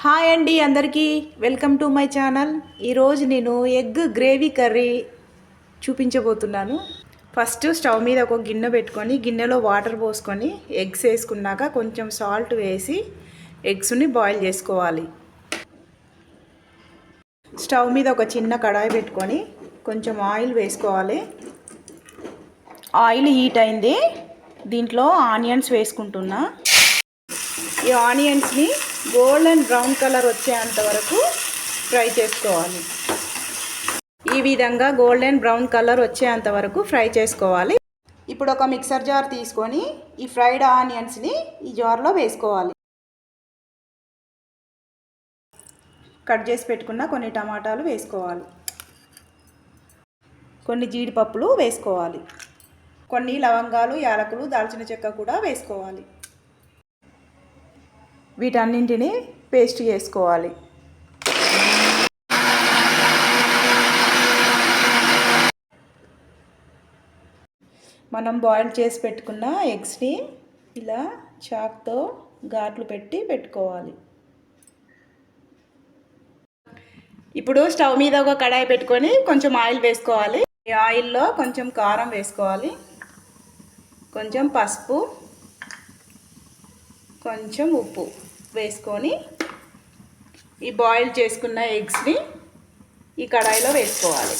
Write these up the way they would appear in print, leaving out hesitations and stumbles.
Hi అండి అందరికీ welcome to my channel. ఈరోజు నేను ఎగ్ గ్రేవీ కర్రీ చూపించబోతున్నాను. ఫస్ట్ స్టవ్ మీద ఒక గిన్నె పెట్టుకొని గిన్నెలో వాటర్ పోసుకొని ఎగ్స్ వేసుకున్నాక కొంచెం సాల్ట్ వేసి ఎగ్స్ని బాయిల్ చేసుకోవాలి. స్టవ్ మీద ఒక చిన్న కడాయి పెట్టుకొని కొంచెం ఆయిల్ వేసుకోవాలి. ఆయిల్ హీట్ అయింది. దీంట్లో ఆనియన్స్ వేసుకుంటున్నా. ఈ ఆనియన్స్ని గోల్డెన్ బ్రౌన్ కలర్ వచ్చేంత వరకు ఫ్రై చేసుకోవాలి. ఈ విధంగా గోల్డెన్ బ్రౌన్ కలర్ వచ్చేంత వరకు ఫ్రై చేసుకోవాలి. ఇప్పుడు ఒక మిక్సర్ జార్ తీసుకొని ఈ ఫ్రైడ్ ఆనియన్స్ని ఈ జార్లో వేసుకోవాలి. కట్ చేసి పెట్టుకున్న కొన్ని టమాటాలు వేసుకోవాలి. కొన్ని జీడిపప్పులు వేసుకోవాలి. కొన్ని లవంగాలు, యాలకులు, దాల్చిన చెక్క కూడా వేసుకోవాలి. వీటన్నింటినీ పేస్ట్ చేసుకోవాలి. మనం బాయిల్ చేసి పెట్టుకున్న ఎగ్స్ని ఇలా చాక్తో ఘాట్లు పెట్టుకోవాలి. ఇప్పుడు స్టవ్ మీద ఒక కడాయి పెట్టుకొని కొంచెం ఆయిల్ వేసుకోవాలి. ఈ ఆయిల్లో కొంచెం కారం వేసుకోవాలి, కొంచెం పసుపు, కొంచెం ఉప్పు వేసుకొని ఈ బాయిల్ చేసుకున్న ఎగ్స్ని ఈ కడాయిలో వేసుకోవాలి.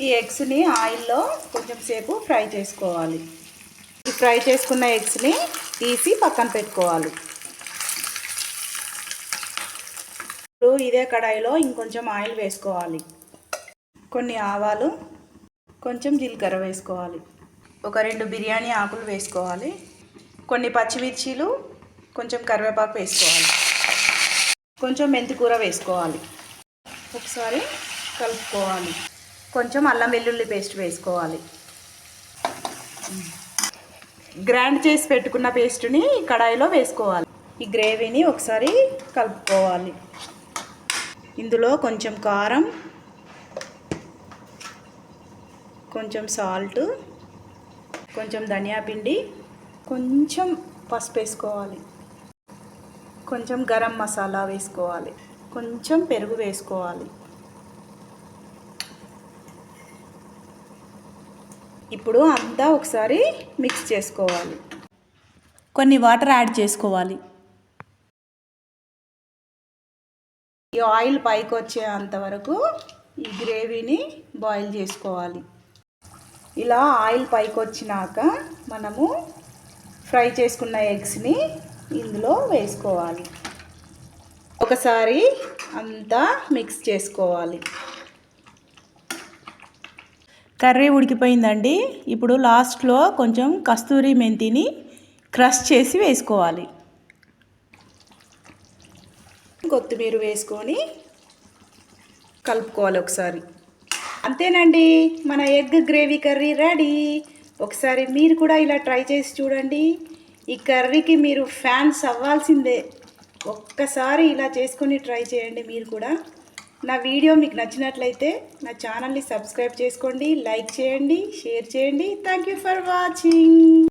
ఈ ఎగ్స్ని ఆయిల్లో కొంచెం సేపు ఫ్రై చేసుకోవాలి. ఈ ఫ్రై చేసుకున్న ఎగ్స్ని తీసి పక్కన పెట్టుకోవాలి. ఇప్పుడు ఇదే కడాయిలో ఇంకొంచెం ఆయిల్ వేసుకోవాలి. కొన్ని ఆవాలు, కొంచెం జీలకర్ర వేసుకోవాలి. ఒక 2 బిర్యానీ ఆకులు వేసుకోవాలి. కొన్ని పచ్చిమిర్చీలు, కొంచెం కరివేపాకు వేసుకోవాలి. కొంచెం మెంతికూర వేసుకోవాలి. ఒకసారి కలుపుకోవాలి. కొంచెం అల్లం వెల్లుల్లి పేస్ట్ వేసుకోవాలి. గ్రైండ్ చేసి పెట్టుకున్న పేస్ట్ని కడాయిలో వేసుకోవాలి. ఈ గ్రేవీని ఒకసారి కలుపుకోవాలి. ఇందులో కొంచెం కారం, కొంచెం సాల్ట్, కొంచెం ధనియా పిండి, కొంచెం పసుపు వేసుకోవాలి. కొంచెం గరం మసాలా వేసుకోవాలి. కొంచెం పెరుగు వేసుకోవాలి. ఇప్పుడు అంతా ఒకసారి మిక్స్ చేసుకోవాలి. కొన్ని వాటర్ యాడ్ చేసుకోవాలి. ఈ ఆయిల్ పైకి వచ్చేంత వరకు ఈ గ్రేవీని బాయిల్ చేసుకోవాలి. ఇలా ఆయిల్ పైకి వచ్చినాక మనము ఫ్రై చేసుకున్న ఎగ్స్ని ఇందులో వేసుకోవాలి. ఒకసారి అంతా మిక్స్ చేసుకోవాలి. కర్రీ ఉడికిపోయిందండి. ఇప్పుడు లాస్ట్లో కొంచెం కస్తూరి మెంతిని క్రష్ చేసి వేసుకోవాలి. కొత్తిమీర వేసుకొని కలుపుకోవాలి ఒకసారి. అంతేనండి, మన ఎగ్ గ్రేవీ కర్రీ రెడీ. ఒకసారి మీరు కూడా ఇలా ట్రై చేసి చూడండి. ఈ కర్రీకి మీరు ఫ్యాన్స్ అవ్వాల్సిందే. ఒక్కసారి ఇలా చేసుకొని ట్రై చేయండి మీరు కూడా. నా వీడియో మీకు నచ్చినట్లయితే నా ఛానల్ని సబ్స్క్రైబ్ చేసుకోండి, లైక్ చేయండి, షేర్ చేయండి. Thank you for watching.